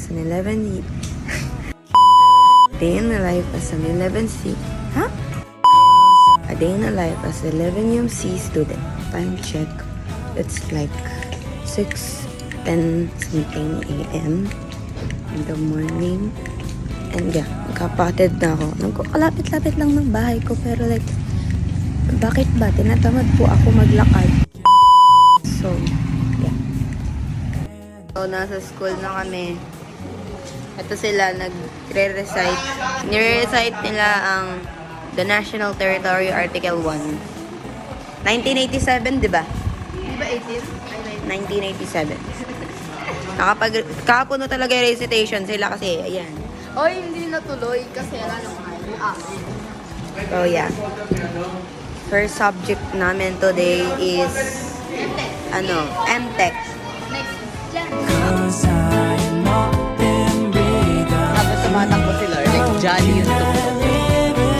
as an 11 day in the life as an 11C. Huh? A day in the life as 11 UMC student. Time check. It's like 6:10 something a.m. in the morning. And yeah, nagkapatid na ako. Nagkukalapit-lapit lang ng bahay ko. Pero like, bakit ba? Tinatamad po ako maglakad. So, yeah. So, nasa school na kami. Ito sila, nagre-recite. Nire-recite nila ang The National Territory Article 1. 1987, di ba? Di ba 18? 1987. Kahapon na talaga yung recitation sila kasi, ayan. Oy, hindi natuloy kasi wala nang So, yeah. First subject namin today is, MTech. Next, dyan. Tapos tumatakbo sila, like Jolly yung tuktok.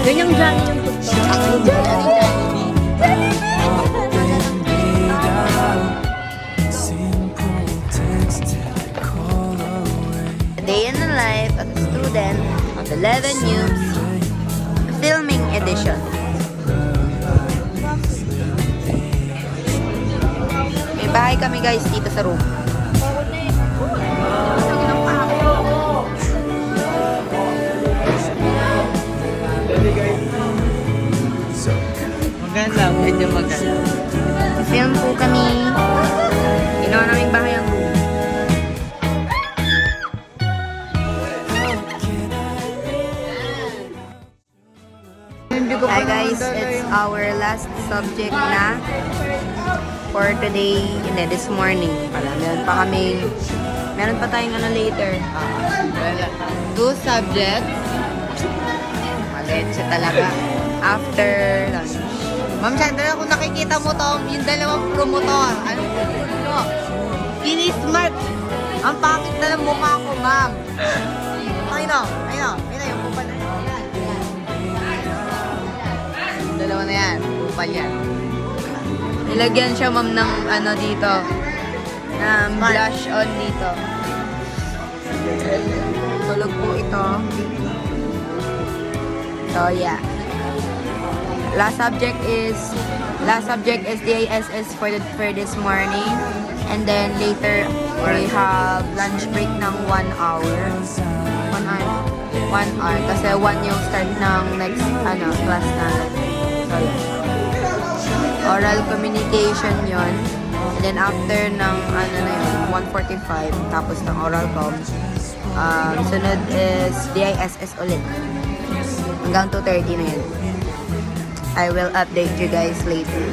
Ganyang Johnny yung tuktok. Ako Jollibee. A day in the life of a student of 11 News Filming Edition. May bahay kami guys dito sa room. Maganda, medyo maganda. Film po kami. Ginawa naming bahay ang room. Hi guys, it's our last subject na for today, this morning pala. Meron pa tayong later. 2 subjects. Maliit siya talaga. After lunch. Ma'am Chandra, kung nakikita mo to, yung dalawang promotor, ano ito? Kinismart! Ang pangit na ng mukha ko, ma'am. Ayun yung kupal na yan. Yung dalawa na yan, kupal yan. Nilagyan siya ma'am ng dito. Na blush on dito. Tulog po ito. So yeah. Last subject is DISS for this morning, and then later we have lunch break ng 1 hour. 1 hour kasi 1 yung start ng next class natin. So yeah. Oral communication yon. And then after ng 1:45 tapos ng oral com. Sunod is DISS ulit. Hanggang 2:30 na yun. I will update you guys later.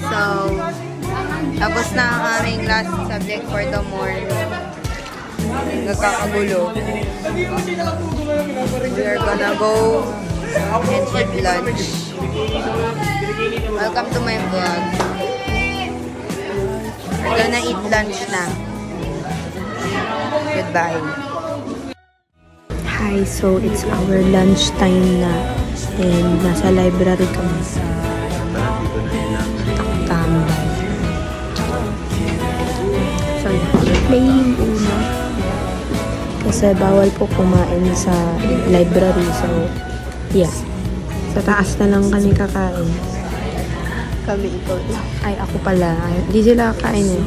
So, tapos na ang aming last subject for the morning. Nagkakagulo. We are gonna go and eat lunch. Welcome to my vlog. We're gonna eat lunch na. Goodbye. Hi, so it's our lunch time na. And nasa library kami. Tambay. So, playing Uno. Kasi bawal po kumain sa library. So, yeah. Sa taas na lang kami kakain. Kami ikaw. Ay, ako pala. Hindi sila kakain eh.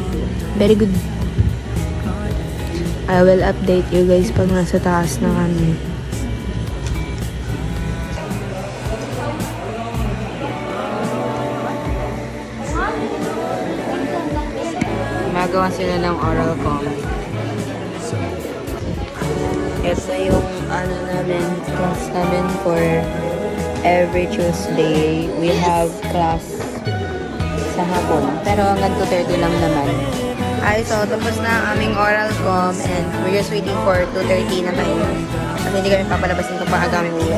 Very good. I will update you guys pag nasa taas na kami. Magawa sila ng oral com. Ito yung class namin for every Tuesday. We have class sa hapon. Pero hanggang 2:30 lang naman. So tapos na ang aming oral com and we're just waiting for 2:30 na tayo. Kasi hindi kami papalabasin kung paano kami uwi.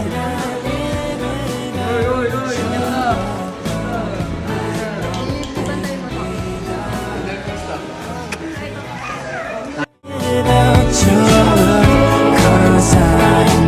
Without your love, 'cause I